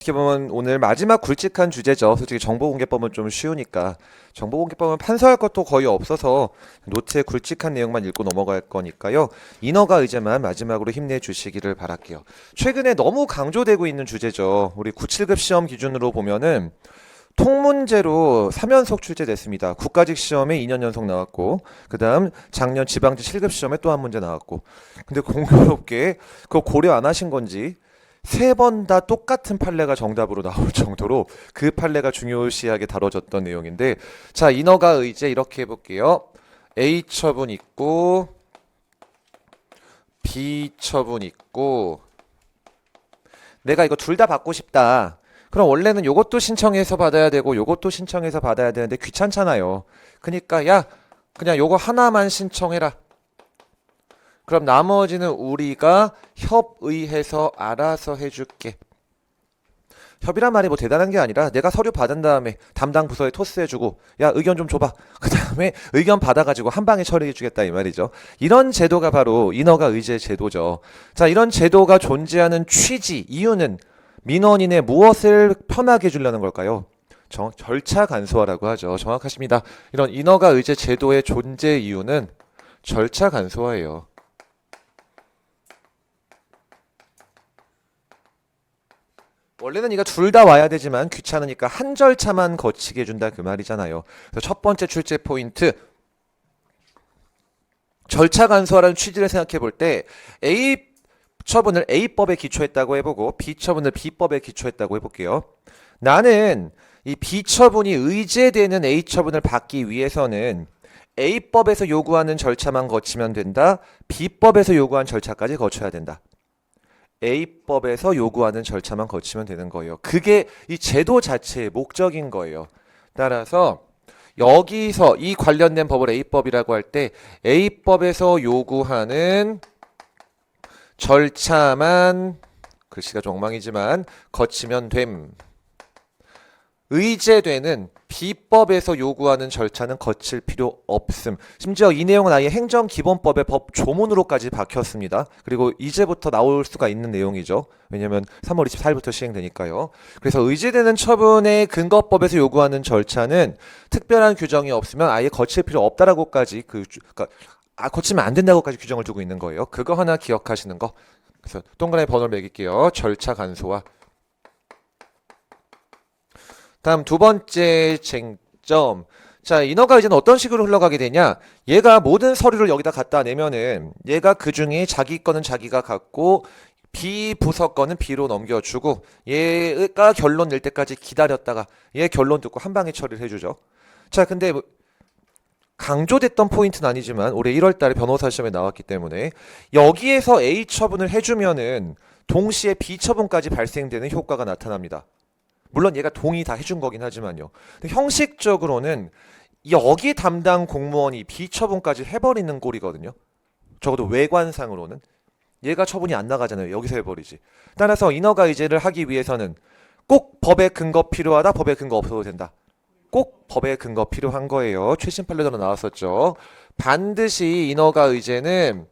어떻게 보면 오늘 마지막 굵직한 주제죠. 솔직히 정보공개법은 좀 쉬우니까. 정보공개법은 판서할 것도 거의 없어서 노트에 굵직한 내용만 읽고 넘어갈 거니까요. 인허가 의제만 마지막으로 힘내주시기를 바랄게요. 최근에 너무 강조되고 있는 주제죠. 우리 97급 시험 기준으로 보면은 통문제로 3연속 출제됐습니다. 국가직 시험에 2년 연속 나왔고, 그 다음 작년 지방직 7급 시험에 또 한 문제 나왔고. 근데 공교롭게 그거 고려 안 하신 건지 세 번 다 똑같은 판례가 정답으로 나올 정도로 그 판례가 중요시하게 다뤄졌던 내용인데, 자, 인허가 의제 이렇게 해볼게요. A 처분 있고 B 처분 있고 내가 이거 둘 다 받고 싶다. 그럼 원래는 요것도 신청해서 받아야 되고 요것도 신청해서 받아야 되는데 귀찮잖아요. 그러니까 야, 그냥 요거 하나만 신청해라. 그럼 나머지는 우리가 협의해서 알아서 해줄게. 협의란 말이 뭐 대단한 게 아니라 내가 서류 받은 다음에 담당 부서에 토스해주고 야 의견 좀 줘봐. 그 다음에 의견 받아가지고 한 방에 처리해주겠다 이 말이죠. 이런 제도가 바로 인허가 의제 제도죠. 자, 이런 제도가 존재하는 취지, 이유는 민원인의 무엇을 편하게 해주려는 걸까요? 절차 간소화라고 하죠. 정확하십니다. 이런 인허가 의제 제도의 존재 이유는 절차 간소화예요. 원래는 이가 둘 다 와야 되지만 귀찮으니까 한 절차만 거치게 해준다 그 말이잖아요. 그래서 첫 번째 출제 포인트, 절차 간소화라는 취지를 생각해 볼 때 A 처분을 A법에 기초했다고 해보고 B 처분을 B법에 기초했다고 해볼게요. 나는 이 B 처분이 의제되는 A 처분을 받기 위해서는 A법에서 요구하는 절차만 거치면 된다. B법에서 요구한 절차까지 거쳐야 된다. A법에서 요구하는 절차만 거치면 되는 거예요. 그게 이 제도 자체의 목적인 거예요. 따라서 여기서 이 관련된 법을 A법이라고 할 때 A법에서 요구하는 절차만, 글씨가 좀 엉망이지만 거치면 됨. 의제되는 B법에서 요구하는 절차는 거칠 필요 없음. 심지어 이 내용은 아예 행정기본법의 법 조문으로까지 박혔습니다. 그리고 이제부터 나올 수가 있는 내용이죠. 왜냐면 3월 24일부터 시행되니까요. 그래서 의제되는 처분의 근거법에서 요구하는 절차는 특별한 규정이 없으면 아예 거칠 필요 없다라고까지 그러니까 거치면 안 된다고까지 규정을 두고 있는 거예요. 그거 하나 기억하시는 거. 그래서 동그라미 번호를 매길게요. 절차 간소화. 다음 두 번째 쟁점. 자, 인허가 의제는 어떤 식으로 흘러가게 되냐? 얘가 모든 서류를 여기다 갖다 내면은 얘가 그 중에 자기 거는 자기가 갖고 B 부서 거는 B로 넘겨주고 얘가 결론 낼 때까지 기다렸다가 얘 결론 듣고 한 방에 처리를 해주죠. 자, 근데 강조됐던 포인트는 아니지만 올해 1월 달에 변호사 시험에 나왔기 때문에 여기에서 A 처분을 해주면은 동시에 B 처분까지 발생되는 효과가 나타납니다. 물론 얘가 동의 다 해준 거긴 하지만요. 근데 형식적으로는 여기 담당 공무원이 B 처분까지 해버리는 꼴이거든요. 적어도 외관상으로는. 얘가 처분이 안 나가잖아요. 여기서 해버리지. 따라서 인허가 의제를 하기 위해서는 꼭 법의 근거 필요하다. 법의 근거 없어도 된다. 꼭 법의 근거 필요한 거예요. 최신 판례대로 나왔었죠. 반드시 인허가 의제는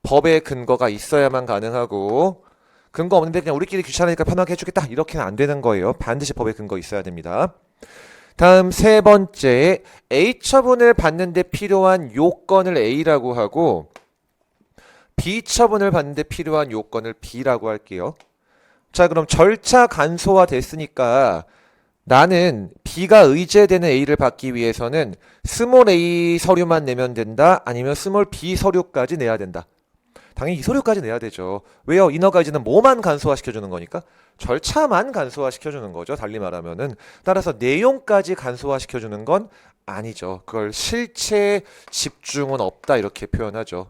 법의 근거가 있어야만 가능하고 근거 없는데 그냥 우리끼리 귀찮으니까 편하게 해주겠다 이렇게는 안 되는 거예요. 반드시 법의 근거 있어야 됩니다. 다음 세 번째, A 처분을 받는데 필요한 요건을 A라고 하고 B 처분을 받는데 필요한 요건을 B라고 할게요. 자, 그럼 절차 간소화 됐으니까 나는 B가 의제되는 A를 받기 위해서는 스몰 A 서류만 내면 된다? 아니면 스몰 B 서류까지 내야 된다? 당연히 이 서류까지 내야 되죠. 왜요? 인허가 의제는 뭐만 간소화 시켜주는 거니까? 절차만 간소화 시켜주는 거죠. 달리 말하면은. 따라서 내용까지 간소화 시켜주는 건 아니죠. 그걸 실체 집중은 없다 이렇게 표현하죠.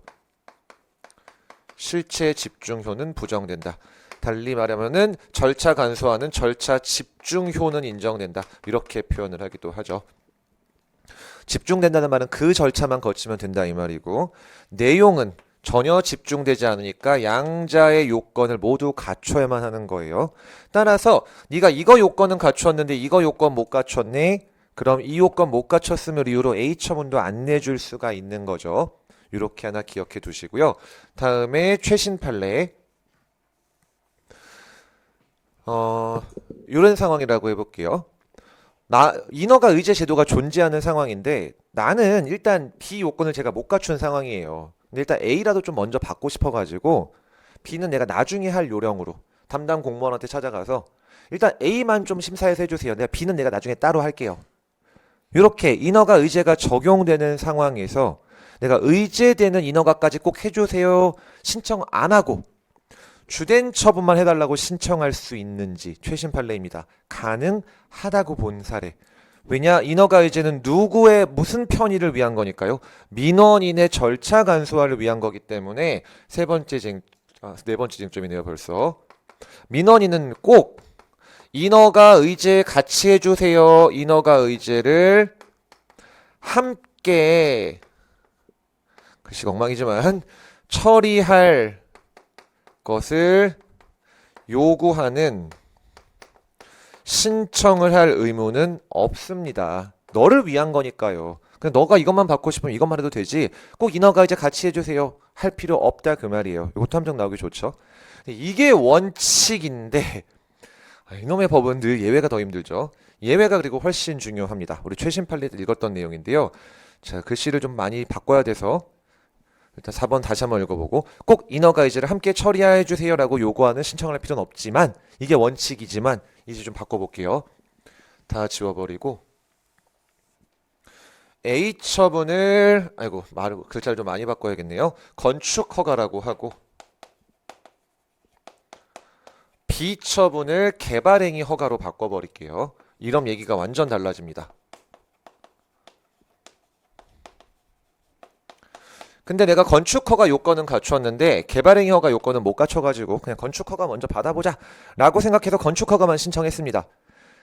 실체 집중효는 부정된다. 달리 말하면은 절차 간소화는 절차 집중효는 인정된다. 이렇게 표현을 하기도 하죠. 집중된다는 말은 그 절차만 거치면 된다 이 말이고 내용은 전혀 집중되지 않으니까 양자의 요건을 모두 갖춰야만 하는 거예요. 따라서 네가 이거 요건은 갖췄는데 이거 요건 못 갖췄네? 그럼 이 요건 못 갖췄음을 이유로 A 처분도 안 내줄 수가 있는 거죠. 이렇게 하나 기억해 두시고요. 다음에 최신 판례. 이런 상황이라고 해볼게요. 인허가 의제 제도가 존재하는 상황인데 나는 일단 B 요건을 제가 못 갖춘 상황이에요. 근데 일단 A라도 좀 먼저 받고 싶어가지고 B는 내가 나중에 할 요령으로 담당 공무원한테 찾아가서 일단 A만 좀 심사해서 해주세요. B는 내가 나중에 따로 할게요. 이렇게 인허가 의제가 적용되는 상황에서 내가 의제되는 인허가까지 꼭 해주세요 신청 안 하고 주된 처분만 해달라고 신청할 수 있는지 최신 판례입니다. 가능하다고 본 사례. 왜냐? 인허가 의제는 누구의 무슨 편의를 위한 거니까요. 민원인의 절차 간소화를 위한 거기 때문에 네 번째 쟁점이네요 벌써. 민원인은 꼭 인허가 의제 같이 해주세요. 인허가 의제를 함께 글씨가 엉망이지만 처리할 것을 요구하는 신청을 할 의무는 없습니다. 너를 위한 거니까요. 그냥 너가 이것만 받고 싶으면 이것만 해도 되지 꼭 인허가 이제 같이 해주세요 할 필요 없다 그 말이에요. 이것도 함정 나오기 좋죠. 이게 원칙인데 이놈의 법은 늘 예외가 더 힘들죠. 예외가 그리고 훨씬 중요합니다. 우리 최신 판례 때 읽었던 내용인데요. 자, 글씨를 좀 많이 바꿔야 돼서 일단 4번 다시 한번 읽어보고 꼭 인허가 의제를 함께 처리해 주세요라고 요구하는 신청을 할 필요는 없지만 이게 원칙이지만 이제 좀 바꿔볼게요. 다 지워버리고 A 처분을 글자를 좀 많이 바꿔야겠네요. 건축 허가라고 하고 B 처분을 개발행위 허가로 바꿔버릴게요. 이런 얘기가 완전 달라집니다. 근데 내가 건축허가 요건은 갖추었는데 개발행위 허가 요건은 못 갖춰가지고 그냥 건축허가 먼저 받아보자 라고 생각해서 건축허가만 신청했습니다.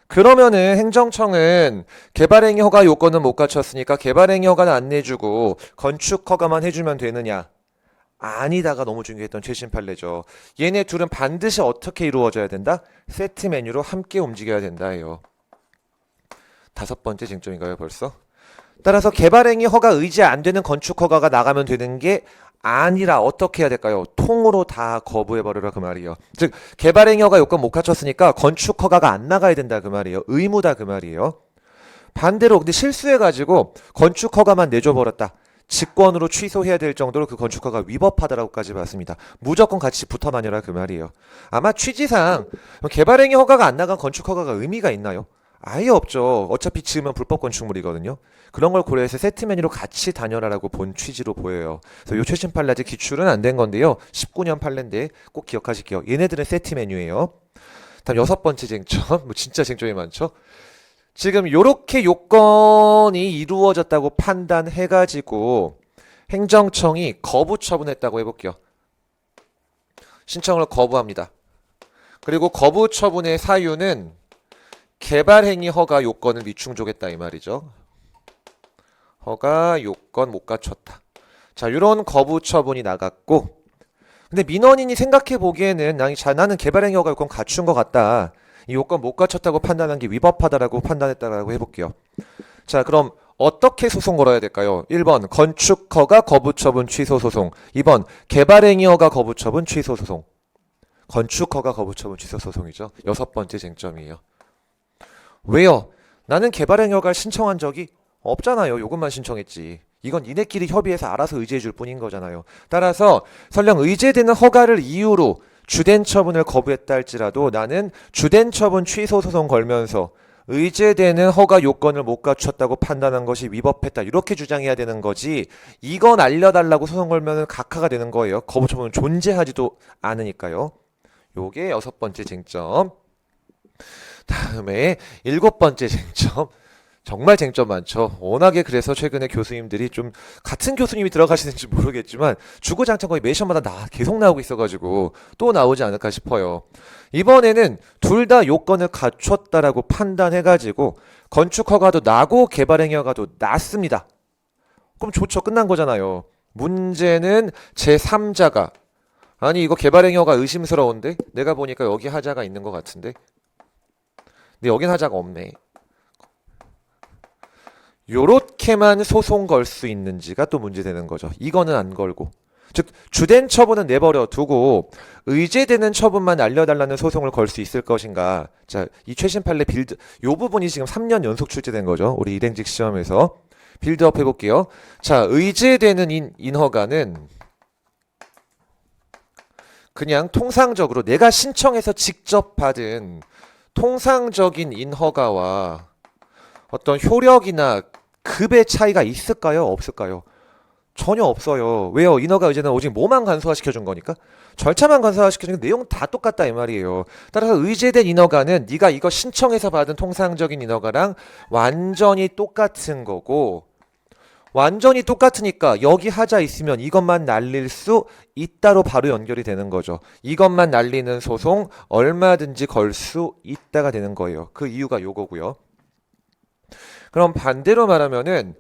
그러면은 행정청은 개발행위 허가 요건은 못 갖췄으니까 개발행위 허가는 안 내주고 건축허가만 해주면 되느냐? 아니다가 너무 중요했던 최신 판례죠. 얘네 둘은 반드시 어떻게 이루어져야 된다? 세트 메뉴로 함께 움직여야 된다 해요. 5번째 쟁점인가요 벌써? 따라서 개발행위 허가 의지 안 되는 건축 허가가 나가면 되는 게 아니라 어떻게 해야 될까요? 통으로 다 거부해버려라 그 말이에요. 즉 개발행위 허가 요건 못 갖췄으니까 건축 허가가 안 나가야 된다 그 말이에요. 의무다 그 말이에요. 반대로 근데 실수해가지고 건축 허가만 내줘버렸다. 직권으로 취소해야 될 정도로 그 건축 허가 위법하다라고까지 봤습니다. 무조건 같이 붙어 다녀라 그 말이에요. 아마 취지상 개발행위 허가가 안 나간 건축 허가가 의미가 있나요? 아예 없죠. 어차피 지으면 불법 건축물이거든요. 그런 걸 고려해서 세트 메뉴로 같이 다녀라라고 본 취지로 보여요. 그래서 요 최신 판례 아직 기출은 안 된 건데요. 19년 판례인데 꼭 기억하실게요. 얘네들은 세트 메뉴예요. 다음 6번째 쟁점. 진짜 쟁점이 많죠. 지금 요렇게 요건이 이루어졌다고 판단해가지고 행정청이 거부 처분했다고 해볼게요. 신청을 거부합니다. 그리고 거부 처분의 사유는 개발행위 허가 요건을 미충족했다 이 말이죠. 허가 요건 못 갖췄다. 자, 이런 거부 처분이 나갔고 근데 민원인이 생각해 보기에는 나는 개발행위 허가 요건 갖춘 것 같다. 이 요건 못 갖췄다고 판단한 게 위법하다라고 판단했다라고 해볼게요. 자, 그럼 어떻게 소송 걸어야 될까요? 1번 건축허가 거부처분 취소소송, 2번 개발행위허가 거부처분 취소소송. 건축허가 거부처분 취소소송이죠. 6번째 쟁점이에요. 왜요? 나는 개발행위허가를 신청한 적이 없잖아요. 요것만 신청했지. 이건 니네끼리 협의해서 알아서 의제해 줄 뿐인 거잖아요. 따라서 설령 의제되는 허가를 이유로 주된 처분을 거부했다 할지라도 나는 주된 처분 취소 소송 걸면서 의제되는 허가 요건을 못 갖췄다고 판단한 것이 위법했다 이렇게 주장해야 되는 거지. 이건 알려달라고 소송 걸면 각하가 되는 거예요. 거부 처분은 존재하지도 않으니까요. 요게 6번째 쟁점. 다음에 7번째 쟁점. 정말 쟁점 많죠. 워낙에 그래서 최근에 교수님들이 좀 같은 교수님이 들어가시는지 모르겠지만 주구장창 거의 매 시험마다 계속 나오고 있어가지고 또 나오지 않을까 싶어요. 이번에는 둘 다 요건을 갖췄다라고 판단해가지고 건축허가도 나고 개발행위허가도 났습니다. 그럼 좋죠. 끝난 거잖아요. 문제는 제3자가 아니 이거 개발행위허가 의심스러운데 내가 보니까 여기 하자가 있는 것 같은데 근데 여긴 하자가 없네. 요렇게만 소송 걸 수 있는지가 또 문제되는 거죠. 이거는 안 걸고 즉 주된 처분은 내버려 두고 의제되는 처분만 알려달라는 소송을 걸 수 있을 것인가. 자, 이 최신 판례 빌드 요 부분이 지금 3년 연속 출제된 거죠. 우리 일행직 시험에서 빌드업 해볼게요. 자, 의제되는 인허가는 그냥 통상적으로 내가 신청해서 직접 받은 통상적인 인허가와 어떤 효력이나 급의 차이가 있을까요? 없을까요? 전혀 없어요. 왜요? 인허가 의제는 오직 뭐만 간소화시켜준 거니까? 절차만 간소화시켜준 게 내용 다 똑같다 이 말이에요. 따라서 의제된 인허가는 네가 이거 신청해서 받은 통상적인 인허가랑 완전히 똑같은 거고, 완전히 똑같으니까 여기 하자 있으면 이것만 날릴 수 있다로 바로 연결이 되는 거죠. 이것만 날리는 소송 얼마든지 걸 수 있다가 되는 거예요. 그 이유가 요거고요. 그럼 반대로 말하면은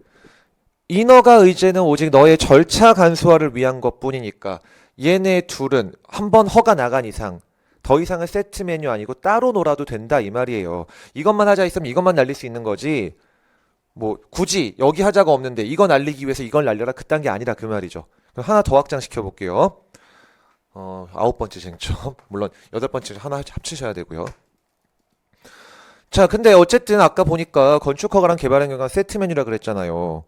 인허가 의제는 오직 너의 절차 간소화를 위한 것뿐이니까 얘네 둘은 한번 허가 나간 이상 더 이상은 세트 메뉴 아니고 따로 놀아도 된다 이 말이에요. 이것만 하자 있으면 이것만 날릴 수 있는 거지. 뭐 굳이 여기 하자가 없는데 이거 날리기 위해서 이걸 날려라 그딴 게 아니라 그 말이죠. 그럼 하나 더 확장시켜 볼게요. 9번째 쟁점. 물론 8번째 하나 합치셔야 되고요. 자, 근데 어쨌든 아까 보니까 건축허가랑 개발행위가 세트 메뉴라 그랬잖아요.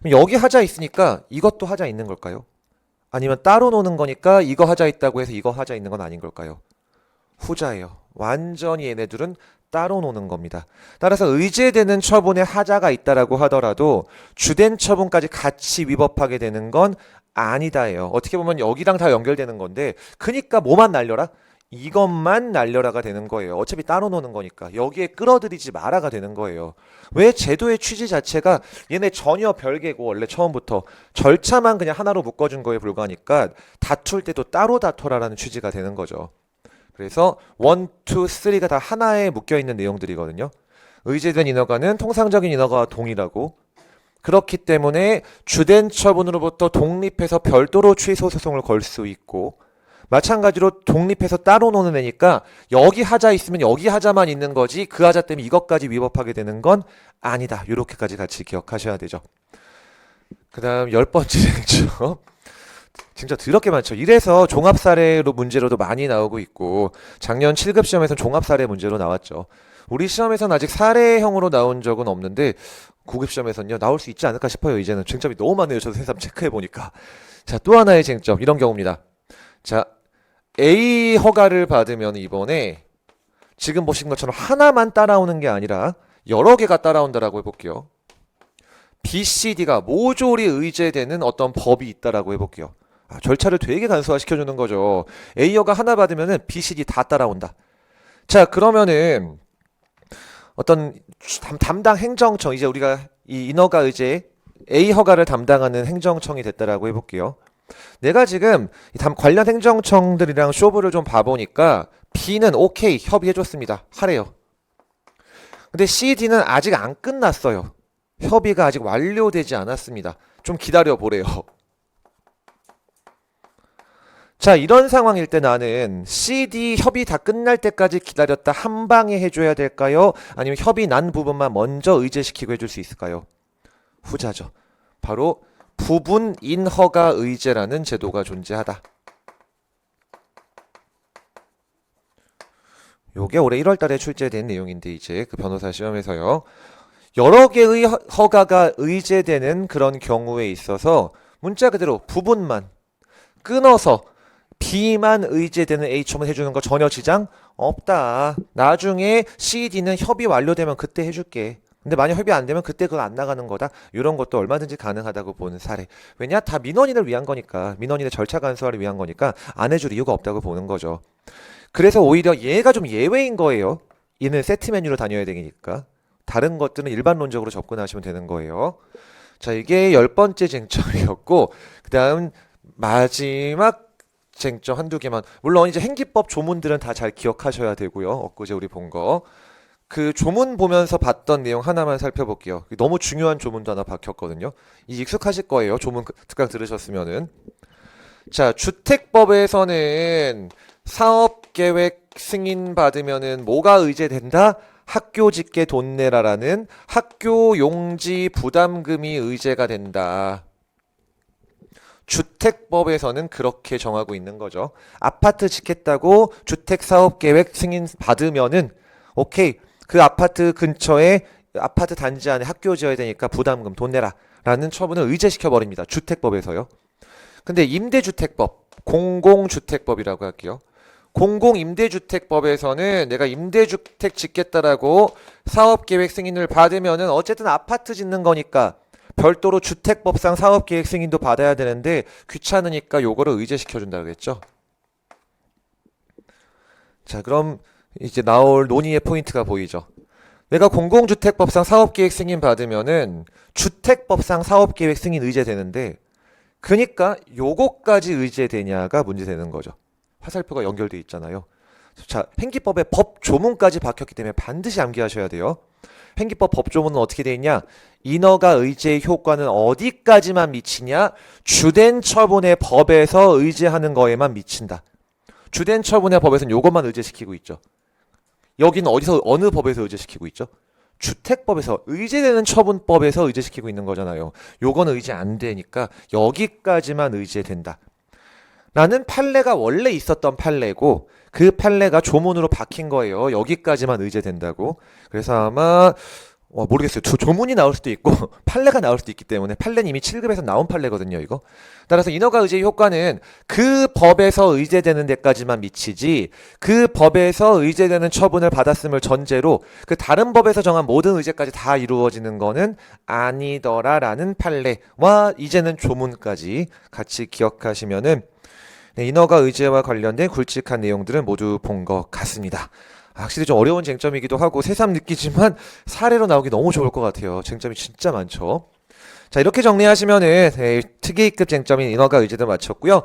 그럼 여기 하자 있으니까 이것도 하자 있는 걸까요? 아니면 따로 노는 거니까 이거 하자 있다고 해서 이거 하자 있는 건 아닌 걸까요? 후자예요. 완전히 얘네들은 따로 노는 겁니다. 따라서 의제되는 처분에 하자가 있다라고 하더라도 주된 처분까지 같이 위법하게 되는 건 아니다예요. 어떻게 보면 여기랑 다 연결되는 건데 그니까 뭐만 날려라? 이것만 날려라가 되는 거예요. 어차피 따로 노는 거니까 여기에 끌어들이지 마라가 되는 거예요. 왜 제도의 취지 자체가 얘네 전혀 별개고 원래 처음부터 절차만 그냥 하나로 묶어준 거에 불과하니까 다툴 때도 따로 다퉈라라는 취지가 되는 거죠. 그래서 1, 2, 3가 다 하나에 묶여있는 내용들이거든요. 의제된 인허가는 통상적인 인허가와 동일하고 그렇기 때문에 주된 처분으로부터 독립해서 별도로 취소 소송을 걸 수 있고 마찬가지로 독립해서 따로 노는 애니까 여기 하자 있으면 여기 하자만 있는 거지 그 하자 때문에 이것까지 위법하게 되는 건 아니다. 이렇게까지 같이 기억하셔야 되죠. 그 다음 10번째 쟁점. 진짜 더럽게 많죠. 이래서 종합사례로 문제로도 많이 나오고 있고 작년 7급 시험에서는 종합사례 문제로 나왔죠. 우리 시험에서는 아직 사례형으로 나온 적은 없는데 9급 시험에서는요 나올 수 있지 않을까 싶어요. 이제는 쟁점이 너무 많네요. 저도 새삼 체크해보니까. 자, 또 하나의 쟁점 이런 경우입니다. 자, A 허가를 받으면 이번에 지금 보신 것처럼 하나만 따라오는 게 아니라 여러 개가 따라온다라고 해볼게요. B, C, D가 모조리 의제되는 어떤 법이 있다라고 해볼게요. 절차를 되게 간소화시켜주는 거죠. A 허가 하나 받으면은 B, C, D 다 따라온다. 자, 그러면은 어떤 담당 행정청, 이제 우리가 이 인허가 의제 A 허가를 담당하는 행정청이 됐다라고 해볼게요. 내가 지금 관련 행정청들이랑 쇼부를 좀 봐보니까 B는 오케이 협의해줬습니다. 하래요. 근데 C, D는 아직 안 끝났어요. 협의가 아직 완료되지 않았습니다. 좀 기다려 보래요. 자, 이런 상황일 때 나는 C, D 협의 다 끝날 때까지 기다렸다 한 방에 해줘야 될까요? 아니면 협의 난 부분만 먼저 의제시키고 해줄 수 있을까요? 후자죠. 바로 부분 인허가 의제라는 제도가 존재하다. 요게 올해 1월 달에 출제된 내용인데 이제 그 변호사 시험에서요. 여러 개의 허가가 의제되는 그런 경우에 있어서 문자 그대로 부분만 끊어서 B만 의제되는 A 처분 해주는 거 전혀 지장 없다. 나중에 C, D는 협의 완료되면 그때 해줄게. 근데 만약 협의 안 되면 그때 그거 안 나가는 거다. 이런 것도 얼마든지 가능하다고 보는 사례. 왜냐? 다 민원인을 위한 거니까. 민원인의 절차 간소화를 위한 거니까 안 해줄 이유가 없다고 보는 거죠. 그래서 오히려 얘가 좀 예외인 거예요. 얘는 세트 메뉴로 다녀야 되니까. 다른 것들은 일반론적으로 접근하시면 되는 거예요. 자, 이게 10번째 쟁점이었고 그 다음 마지막 쟁점 한두 개만. 물론 이제 행기법 조문들은 다 잘 기억하셔야 되고요. 엊그제 우리 본 거. 그 조문 보면서 봤던 내용 하나만 살펴볼게요. 너무 중요한 조문도 하나 박혔거든요. 이 익숙하실 거예요. 조문 특강 들으셨으면은. 자, 주택법에서는 사업계획 승인 받으면은 뭐가 의제된다? 학교 짓게 돈 내라라는 학교 용지 부담금이 의제가 된다. 주택법에서는 그렇게 정하고 있는 거죠. 아파트 짓겠다고 주택사업계획 승인 받으면은 오케이, 그 아파트 근처에 아파트 단지 안에 학교 지어야 되니까 부담금 돈 내라 라는 처분을 의제시켜 버립니다. 주택법에서요. 근데 임대주택법, 공공주택법이라고 할게요. 공공임대주택법에서는 내가 임대주택 짓겠다라고 사업계획 승인을 받으면은 어쨌든 아파트 짓는 거니까 별도로 주택법상 사업계획 승인도 받아야 되는데 귀찮으니까 요거를 의제시켜 준다 그랬죠. 자, 그럼 이제 나올 논의의 포인트가 보이죠. 내가 공공주택법상 사업계획 승인 받으면은 주택법상 사업계획 승인 의제되는데 그니까 요거까지 의제되냐가 문제되는 거죠. 화살표가 연결돼 있잖아요. 자, 행기법에 법조문까지 박혔기 때문에 반드시 암기하셔야 돼요. 행기법 법조문은 어떻게 돼 있냐? 인허가 의제의 효과는 어디까지만 미치냐? 주된 처분의 법에서 의제하는 거에만 미친다. 주된 처분의 법에서는 요것만 의제시키고 있죠. 여기는 어디서 어느 법에서 의제시키고 있죠? 주택법에서 의제되는 처분법에서 의제시키고 있는 거잖아요. 요거는 의제 안 되니까 여기까지만 의제된다. 라는 판례가 원래 있었던 판례고 그 판례가 조문으로 박힌 거예요. 여기까지만 의제된다고. 그래서 아마 모르겠어요. 조문이 나올 수도 있고 판례가 나올 수도 있기 때문에 판례는 이미 7급에서 나온 판례거든요. 이거. 따라서 인허가 의제의 효과는 그 법에서 의제되는 데까지만 미치지 그 법에서 의제되는 처분을 받았음을 전제로 그 다른 법에서 정한 모든 의제까지 다 이루어지는 거는 아니더라라는 판례와 이제는 조문까지 같이 기억하시면은 네, 인허가 의제와 관련된 굵직한 내용들은 모두 본 것 같습니다. 확실히 좀 어려운 쟁점이기도 하고 새삼 느끼지만 사례로 나오기 너무 좋을 것 같아요. 쟁점이 진짜 많죠. 자, 이렇게 정리하시면은 특이급 쟁점인 인허가 의제도 마쳤고요.